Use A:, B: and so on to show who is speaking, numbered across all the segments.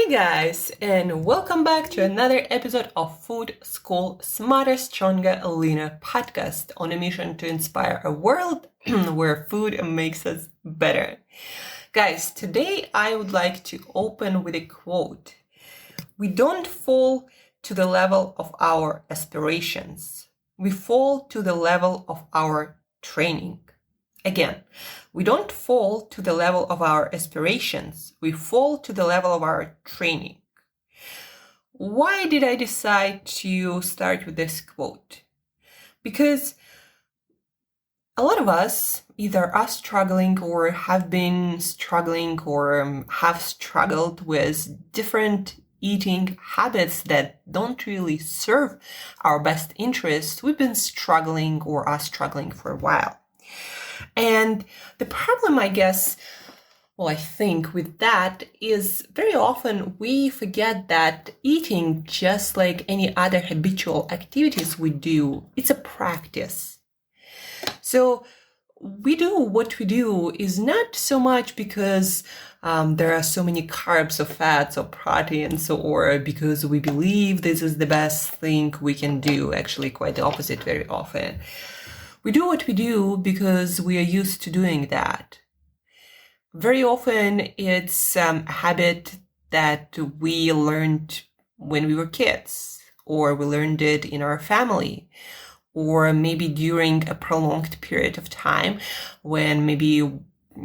A: Guys, and welcome back to another episode of Food School Smarter, Stronger, Leaner podcast on a mission to inspire a world where food makes us better. Guys, today I would like to open with a quote. We don't fall to the level of our aspirations. We fall to the level of our training. Again, we don't fall to the level of our aspirations. We fall to the level of our training. Why did I decide to start with this quote? Because a lot of us either are struggling or have been struggling or have struggled with different eating habits that don't really serve our best interests. We've been struggling or are struggling for a while. And the problem, I think with that is very often we forget that eating, just like any other habitual activities we do, it's a practice. So we do what we do is not so much because there are so many carbs or fats or proteins or because we believe this is the best thing we can do. Actually, quite the opposite very often. We do what we do because we are used to doing that. Very often it's a habit that we learned when we were kids, or we learned it in our family, or maybe during a prolonged period of time when maybe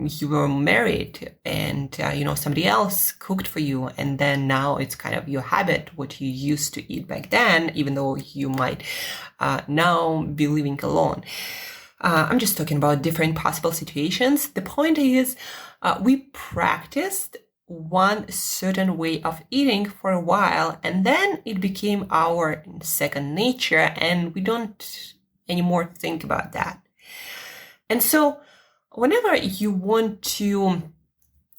A: you were married and somebody else cooked for you, and then now it's kind of your habit, what you used to eat back then, even though you might now be living alone. I'm just talking about different possible situations. The point is, we practiced one certain way of eating for a while, and then it became our second nature, and we don't anymore think about that. And so whenever you want to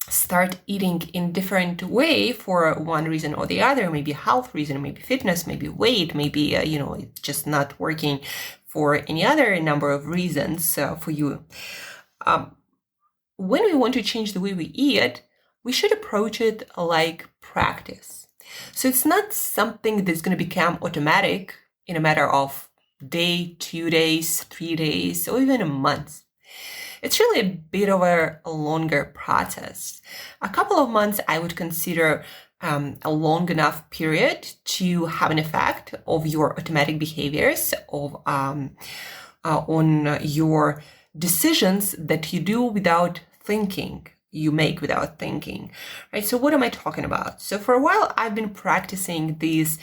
A: start eating in different way for one reason or the other, maybe health reason, maybe fitness, maybe weight, maybe, it's just not working for any other number of reasons for you. When we want to change the way we eat, we should approach it like practice. So it's not something that's going to become automatic in a matter of day, 2 days, 3 days, or even a month. It's really a bit of a longer process. A couple of months I would consider a long enough period to have an effect of your automatic behaviors, on your decisions that you do without thinking, you make without thinking, right? So what am I talking about? So for a while I've been practicing this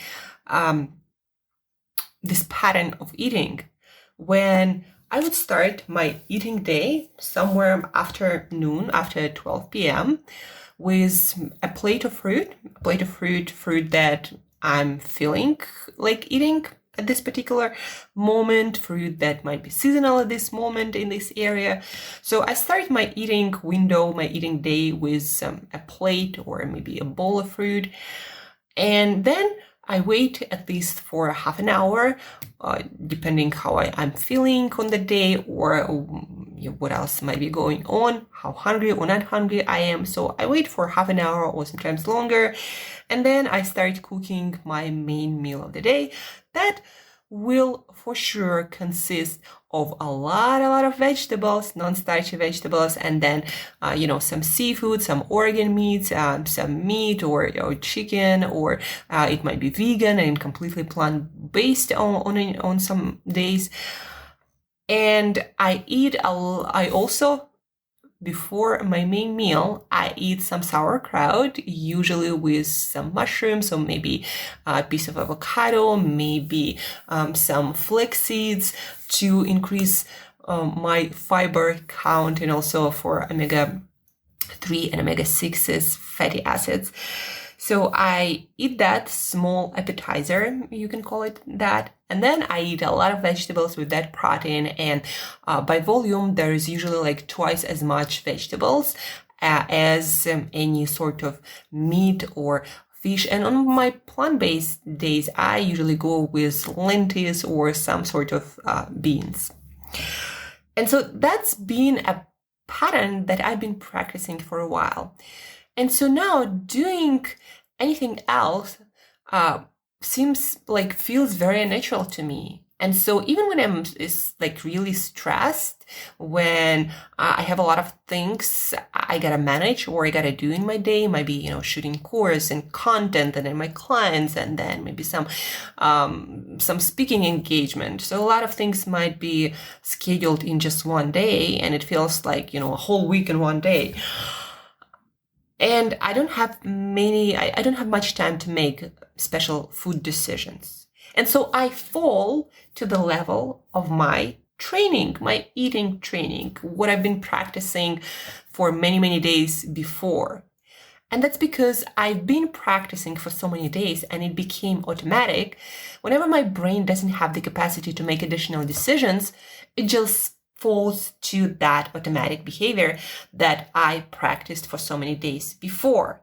A: pattern of eating when I would start my eating day somewhere after noon, after 12 p.m. with a plate of fruit that I'm feeling like eating at this particular moment, fruit that might be seasonal at this moment in this area. So I start my eating window, my eating day with a plate or maybe a bowl of fruit. And then I wait at least for half an hour, depending how I'm feeling on the day or what else might be going on, how hungry or not hungry I am. So I wait for half an hour or sometimes longer, and then I start cooking my main meal of the day. That will for sure consist of a lot of vegetables, non-starchy vegetables, and then, some seafood, some organ meats, some meat or chicken, or it might be vegan and completely plant-based on some days. And I also, before my main meal, I eat some sauerkraut, usually with some mushrooms, or maybe a piece of avocado, maybe some flax seeds to increase my fiber count, and also for omega-3 and omega-6 fatty acids. So I eat that small appetizer, you can call it that. And then I eat a lot of vegetables with that protein. And by volume, there is usually like twice as much vegetables as any sort of meat or fish. And on my plant-based days, I usually go with lentils or some sort of beans. And so that's been a pattern that I've been practicing for a while. And so now doing anything else feels very natural to me. And so even when I'm really stressed, when I have a lot of things I gotta manage or I gotta do in my day, maybe, shooting course and content and then my clients and then maybe some speaking engagement. So a lot of things might be scheduled in just one day and it feels like, a whole week in one day. And I don't have much time to make special food decisions. And so I fall to the level of my training, my eating training, what I've been practicing for many, many days before. And that's because I've been practicing for so many days and it became automatic. Whenever my brain doesn't have the capacity to make additional decisions, it just falls to that automatic behavior that I practiced for so many days before.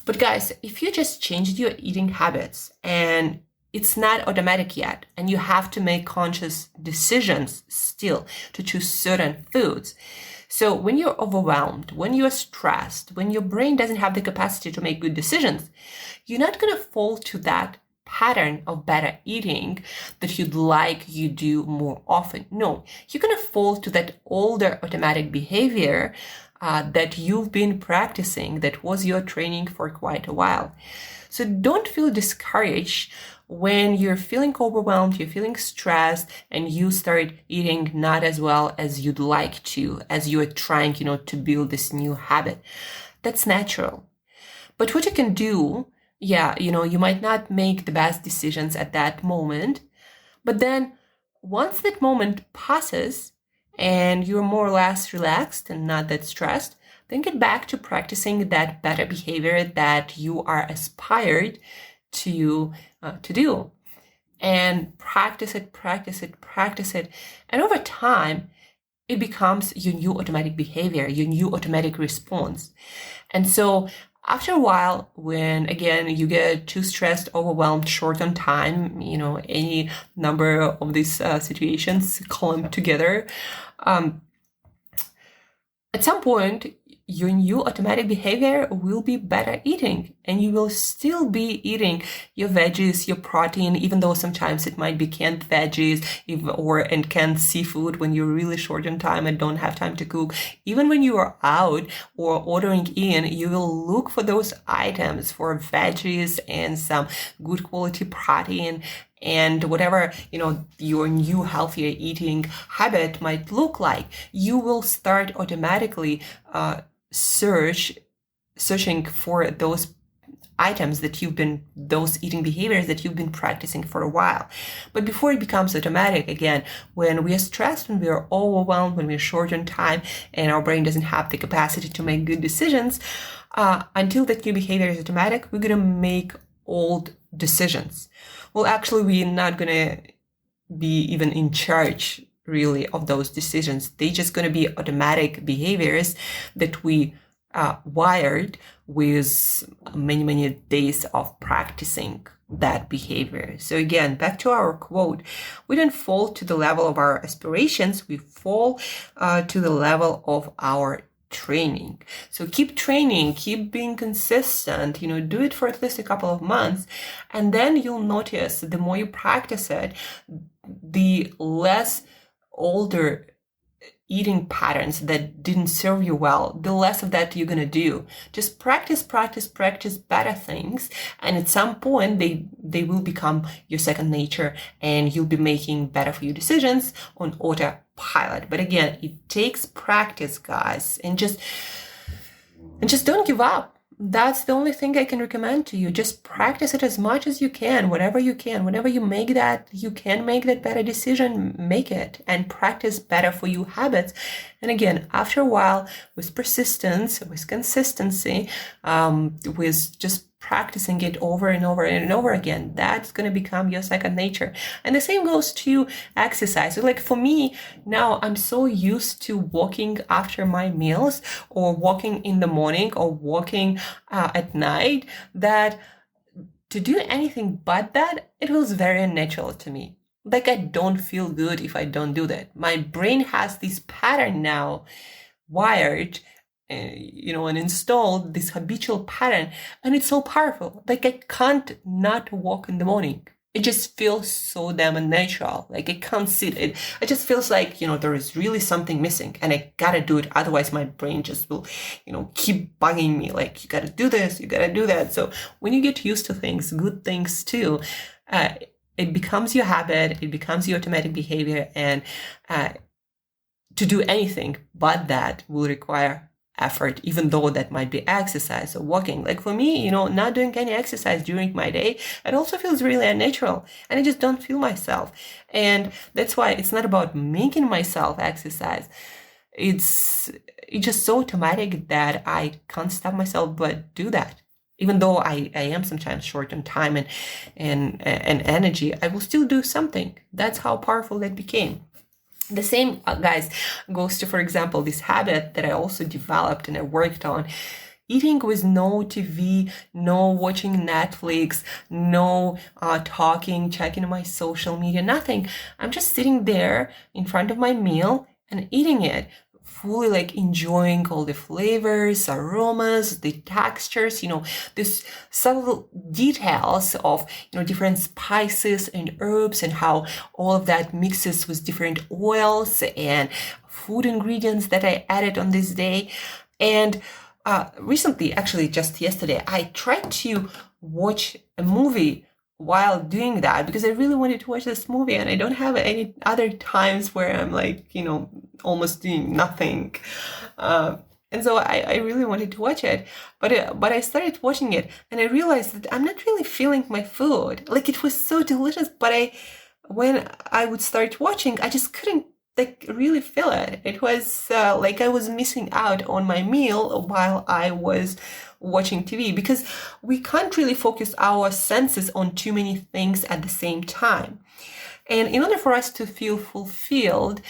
A: But guys, if you just changed your eating habits and it's not automatic yet, and you have to make conscious decisions still to choose certain foods. So when you're overwhelmed, when you're stressed, when your brain doesn't have the capacity to make good decisions, you're not going to fall to that pattern of better eating that you'd like you do more often. No, you're going to fall to that older automatic behavior that you've been practicing, that was your training for quite a while. So don't feel discouraged when you're feeling overwhelmed, you're feeling stressed, and you start eating not as well as you'd like to, as you're trying, to build this new habit. That's natural. But what you can do, you might not make the best decisions at that moment, but then once that moment passes and you're more or less relaxed and not that stressed, then get back to practicing that better behavior that you are aspired to do. And practice it. And over time, it becomes your new automatic behavior, your new automatic response. And so after a while, when again, you get too stressed, overwhelmed, short on time, any number of these situations clump together, at some point, your new automatic behavior will be better eating, and you will still be eating your veggies, your protein, even though sometimes it might be canned veggies and canned seafood when you're really short on time and don't have time to cook. Even when you are out or ordering in, you will look for those items for veggies and some good quality protein. And whatever, your new healthier eating habit might look like, you will start automatically searching for those items those eating behaviors that you've been practicing for a while. But before it becomes automatic, again, when we are stressed, when we are overwhelmed, when we're short on time and our brain doesn't have the capacity to make good decisions, until that new behavior is automatic, we're going to make old decisions. Well, actually, we're not going to be even in charge really of those decisions. They're just going to be automatic behaviors that we wired with many, many days of practicing that behavior. So again, back to our quote, we don't fall to the level of our aspirations, we fall to the level of our training. So keep training, keep being consistent, do it for at least a couple of months. And then you'll notice the more you practice it, the less older eating patterns that didn't serve you well, the less of that you're going to do. Just practice better things. And at some point, they will become your second nature and you'll be making better for you decisions on autopilot. But again, it takes practice, guys, and just don't give up. That's the only thing I can recommend to you. Just practice it as much as you can, whatever you can. Whenever you can make that better decision, make it and practice better for you habits. And again, after a while, with persistence, with consistency, with just practicing it over and over and over again, that's going to become your second nature. And the same goes to exercise. So like for me now, I'm so used to walking after my meals or walking in the morning or walking at night that to do anything but that, it was very unnatural to me. Like I don't feel good if I don't do that. My brain has this pattern now wired and installed this habitual pattern, and it's so powerful. Like, I can't not walk in the morning. It just feels so damn unnatural. Like, I can't sit it. It just feels like, there is really something missing, and I gotta do it. Otherwise, my brain just will, keep bugging me. Like, you gotta do this, you gotta do that. So when you get used to things, good things too, it becomes your habit, it becomes your automatic behavior, and to do anything but that will require effort, even though that might be exercise or walking. Like for me, not doing any exercise during my day, it also feels really unnatural, and I just don't feel myself. And that's why it's not about making myself exercise. It's just so automatic that I can't stop myself but do that. Even though I am sometimes short on time and energy, I will still do something. That's how powerful that became. The same, guys, goes to, for example, this habit that I also developed and I worked on. Eating with no TV, no watching Netflix, no talking, checking my social media, nothing. I'm just sitting there in front of my meal and eating it, fully like enjoying all the flavors, aromas, the textures, this subtle details of, different spices and herbs, and how all of that mixes with different oils and food ingredients that I added on this day. And recently, actually just yesterday, I tried to watch a movie while doing that because I really wanted to watch this movie, and I don't have any other times where I'm like, almost doing nothing. And so I really wanted to watch it, but I started watching it and I realized that I'm not really feeling my food. Like, it was so delicious, but when I would start watching, I just couldn't really feel it. It was like I was missing out on my meal while I was watching TV, because we can't really focus our senses on too many things at the same time. And in order for us to feel fulfilled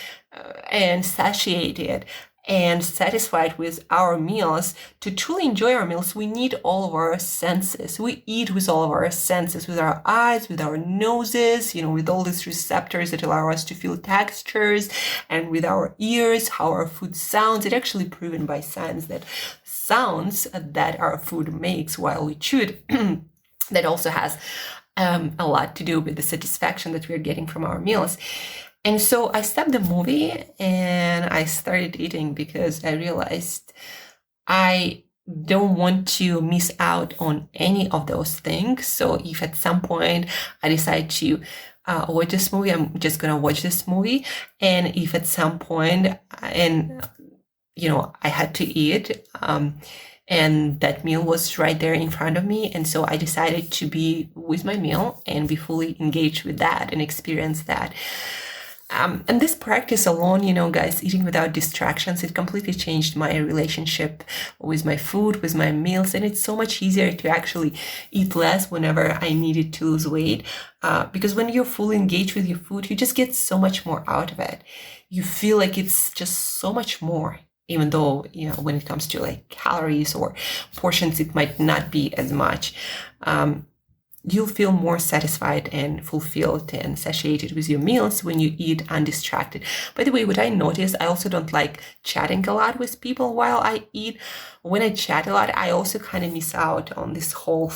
A: and satiated and satisfied with our meals, to truly enjoy our meals, we need all of our senses. We eat with all of our senses, with our eyes, with our noses, with all these receptors that allow us to feel textures, and with our ears, how our food sounds. It's actually proven by science that sounds that our food makes while we chew it, that also has a lot to do with the satisfaction that we're getting from our meals. And so I stopped the movie and I started eating because I realized I don't want to miss out on any of those things. So if at some point I decide to watch this movie, I'm just going to watch this movie. And if at some point, I had to eat, and that meal was right there in front of me. And so I decided to be with my meal and be fully engaged with that and experience that. And this practice alone, guys, eating without distractions, it completely changed my relationship with my food, with my meals. And it's so much easier to actually eat less whenever I needed to lose weight. Because when you're fully engaged with your food, you just get so much more out of it. You feel like it's just so much more, even though, when it comes to like calories or portions, it might not be as much. You'll feel more satisfied and fulfilled and satiated with your meals when you eat undistracted. By the way, what I noticed, I also don't like chatting a lot with people while I eat. When I chat a lot, I also kind of miss out on this whole,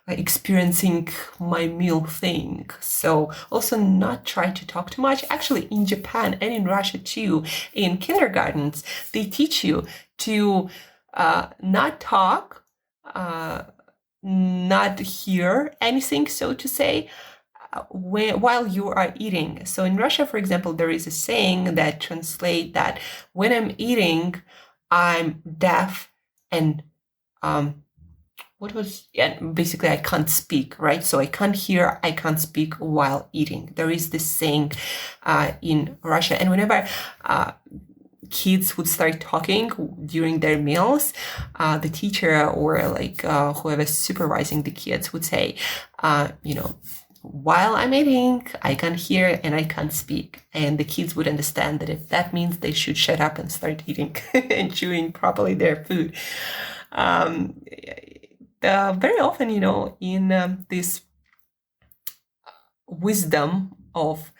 A: experiencing my meal thing. So also not try to talk too much. Actually, in Japan and in Russia too, in kindergartens, they teach you to not talk, not hear anything, so to say, while you are eating. So in Russia, for example, there is a saying that translates that when I'm eating, I'm deaf and basically I can't speak, right? So I can't hear, I can't speak while eating. There is this saying in Russia. And whenever kids would start talking during their meals, the teacher or whoever's supervising the kids would say, while I'm eating, I can't hear and I can't speak. And the kids would understand that if that means they should shut up and start eating and chewing properly their food. Very often, in this wisdom of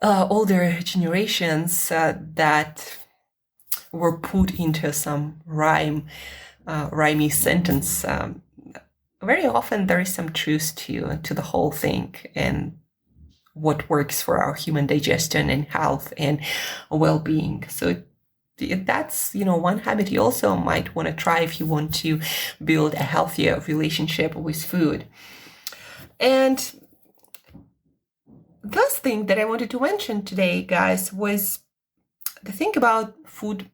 A: older generations that were put into some rhymey sentence, very often there is some truth to the whole thing and what works for our human digestion and health and well-being. So that's, one habit you also might want to try if you want to build a healthier relationship with food. And the last thing that I wanted to mention today, guys, was the thing about food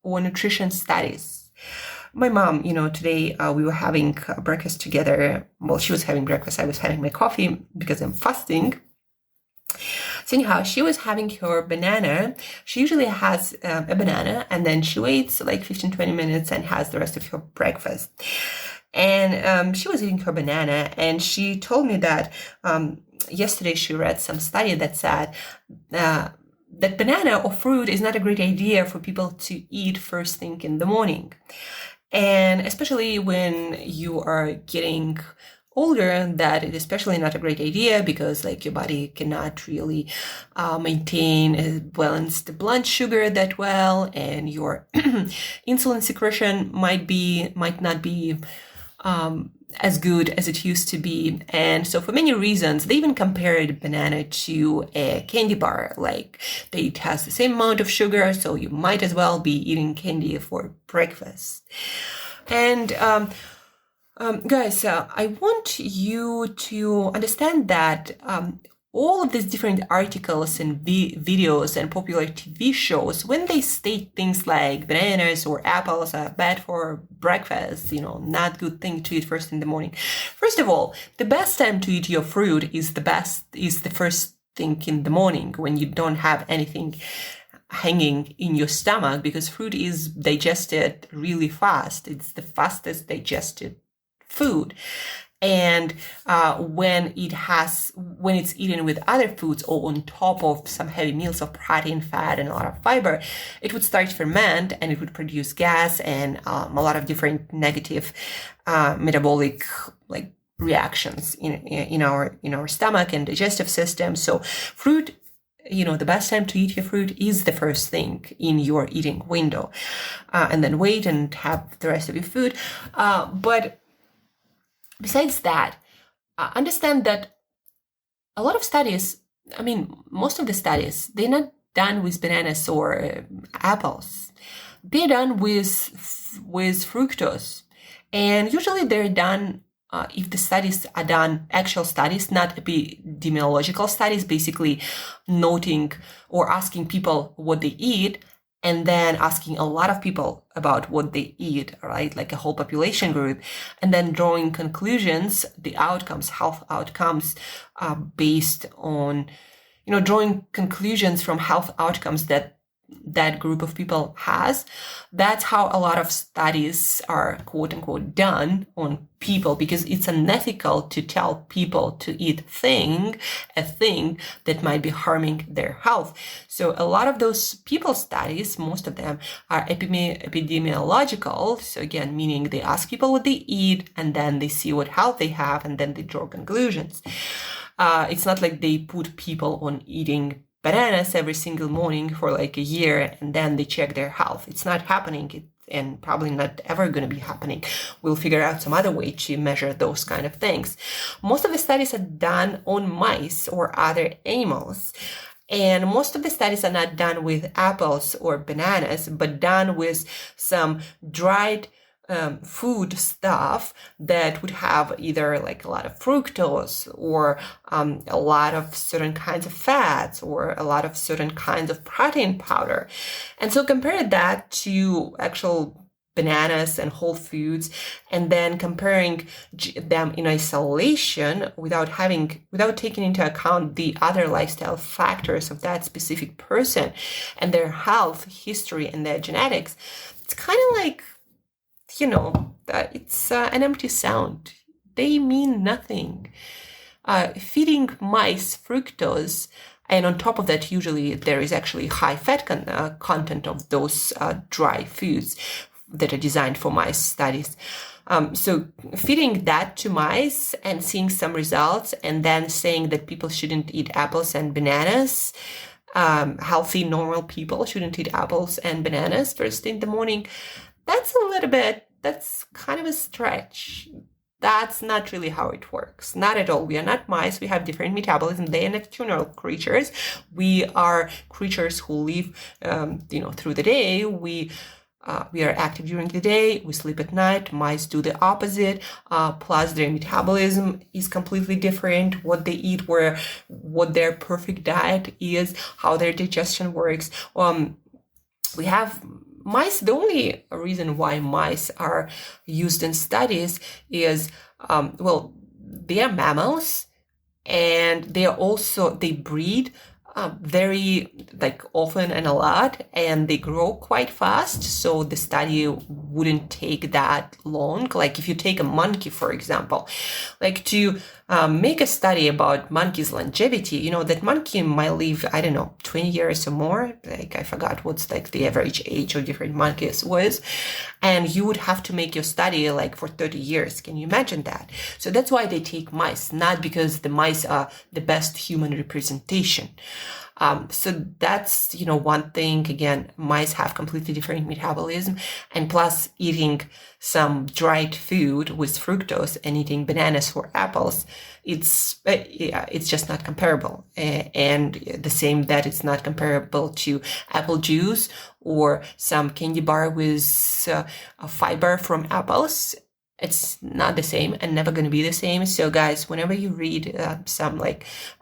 A: or nutrition studies. My mom, today we were having breakfast together. Well, she was having breakfast. I was having my coffee because I'm fasting. So anyhow, she was having her banana. She usually has a banana and then she waits like 15-20 minutes and has the rest of her breakfast. And she was eating her banana and she told me that yesterday she read some study that said that banana or fruit is not a great idea for people to eat first thing in the morning. And especially when you are getting older, that is especially not a great idea because like your body cannot really maintain a balanced blood sugar that well, and your insulin secretion might not be as good as it used to be. And so for many reasons, they even compared banana to a candy bar. Like it has the same amount of sugar, so you might as well be eating candy for breakfast. And guys, I want you to understand that all of these different articles and videos and popular TV shows, when they state things like bananas or apples are bad for breakfast, not good thing to eat first in the morning. First of all, the best time to eat your fruit is the first thing in the morning when you don't have anything hanging in your stomach, because fruit is digested really fast. It's the fastest digested food. And when it's eaten with other foods or on top of some heavy meals of protein, fat, and a lot of fiber, it would start to ferment and it would produce gas and a lot of different negative metabolic reactions in our stomach and digestive system. So fruit, the best time to eat your fruit is the first thing in your eating window, and then wait and have the rest of your food. But besides that, understand that a lot of studies, most of the studies, they're not done with bananas or apples. They're done with fructose. And usually they're done, if the studies are done, actual studies, not epidemiological studies, basically noting or asking people what they eat, and then asking a lot of people about what they eat, right? Like a whole population group, and then drawing conclusions, the outcomes, health outcomes, based on, drawing conclusions from health outcomes that group of people has. That's how a lot of studies are quote unquote done on people, because it's unethical to tell people to eat a thing that might be harming their health. So a lot of those people studies, most of them are epidemiological. So again, meaning they ask people what they eat and then they see what health they have and then they draw conclusions. It's not like they put people on eating bananas every single morning for like a year and then they check their health. It's not happening, and probably not ever going to be happening. We'll figure out some other way to measure those kind of things. Most of the studies are done on mice or other animals. And most of the studies are not done with apples or bananas, but done with some dried food stuff that would have either like a lot of fructose or a lot of certain kinds of fats or a lot of certain kinds of protein powder. And so compare that to actual bananas and whole foods, and then comparing them in isolation without taking into account the other lifestyle factors of that specific person and their health history and their genetics. It's kind of like, it's an empty sound. They mean nothing. Feeding mice fructose, and on top of that, usually there is actually high fat content of those dry foods that are designed for mice studies. So feeding that to mice and seeing some results and then saying that people shouldn't eat apples and bananas, healthy, normal people shouldn't eat apples and bananas first thing in the morning. That's kind of a stretch. That's not really how it works. Not at all. We are not mice. We have different metabolism. They are nocturnal creatures. We are creatures who live, through the day. We are active during the day. We sleep at night. Mice do the opposite. Plus, their metabolism is completely different. What they eat, what their perfect diet is, how their digestion works. We have mice. The only reason why mice are used in studies is, they are mammals, and they breed very often and a lot, and they grow quite fast. So the study wouldn't take that long. Like if you take a monkey, for example, to make a study about monkey's longevity, that monkey might live, 20 years or more. I forgot what's the average age of different monkeys was. And you would have to make your study for 30 years. Can you imagine that? So that's why they take mice, not because the mice are the best human representation. So that's, one thing. Again, mice have completely different metabolism, and plus eating some dried food with fructose and eating bananas or apples, it's just not comparable. And the same that it's not comparable to apple juice or some candy bar with fiber from apples. It's not the same and never going to be the same. So guys, whenever you read some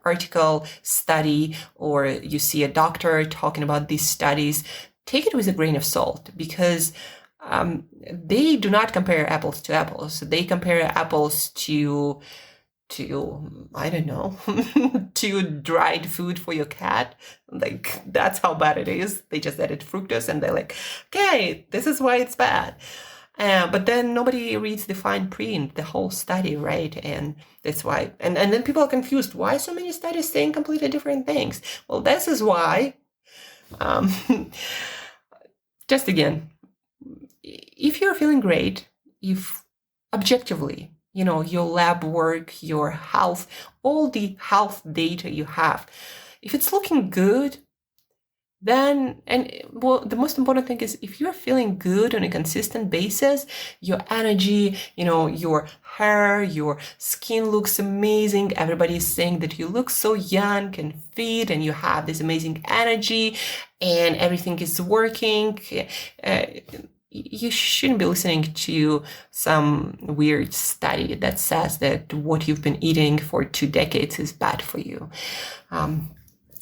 A: article, study, or you see a doctor talking about these studies, take it with a grain of salt, because they do not compare apples to apples. They compare apples to to dried food for your cat. That's how bad it is. They just added fructose and they're okay, this is why it's bad. But then nobody reads the fine print, the whole study, right? And that's why. And then people are confused. Why so many studies saying completely different things? Well, this is why. Just again, if you're feeling great, if objectively, your lab work, your health, all the health data you have, if it's looking good, then, the most important thing is if you're feeling good on a consistent basis, your energy, your hair, your skin looks amazing. Everybody's saying that you look so young and fit, and you have this amazing energy, and everything is working. You shouldn't be listening to some weird study that says that what you've been eating for 2 decades is bad for you.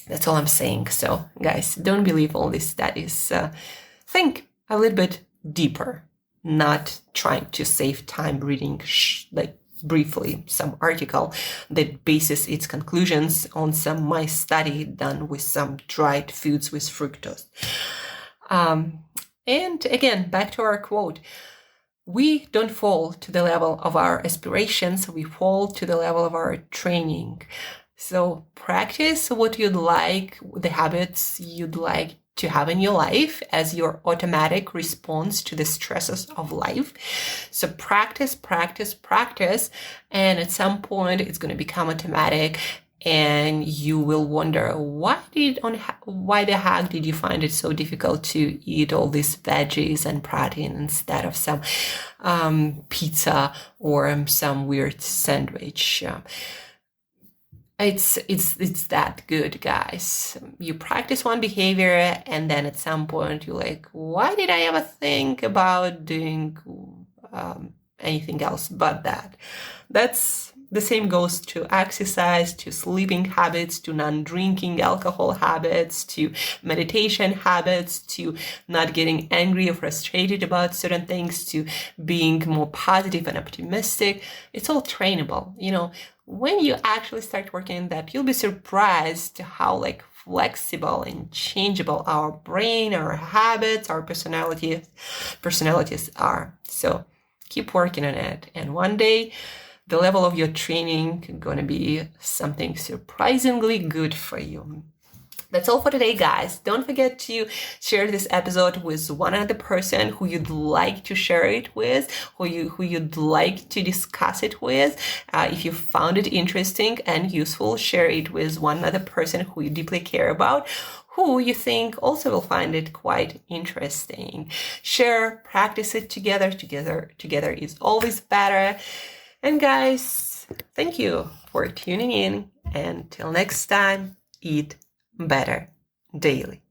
A: That's all I'm saying. So guys, don't believe all these studies. Think a little bit deeper, not trying to save time reading briefly some article that bases its conclusions on some mice study done with some dried foods with fructose. And again, back to our quote. We don't fall to the level of our aspirations. We fall to the level of our training. So practice what you'd like, the habits you'd like to have in your life as your automatic response to the stresses of life. So practice, and at some point it's going to become automatic, and you will wonder, why the heck did you find it so difficult to eat all these veggies and protein instead of some pizza or some weird sandwich? It's that good, guys. You practice one behavior, and then at some point you're like, why did I ever think about doing anything else but that? That's the same goes to exercise, to sleeping habits, to non-drinking alcohol habits, to meditation habits, to not getting angry or frustrated about certain things, to being more positive and optimistic. It's all trainable. When you actually start working on that, you'll be surprised how flexible and changeable our brain, our habits, our personalities are. So keep working on it. And one day, the level of your training is going to be something surprisingly good for you. That's all for today, guys. Don't forget to share this episode with one other person who you'd like to share it with, who you'd like to discuss it with. If you found it interesting and useful, share it with one other person who you deeply care about, who you think also will find it quite interesting. Share, practice it together. Together is always better. And guys, thank you for tuning in. And till next time, eat better daily.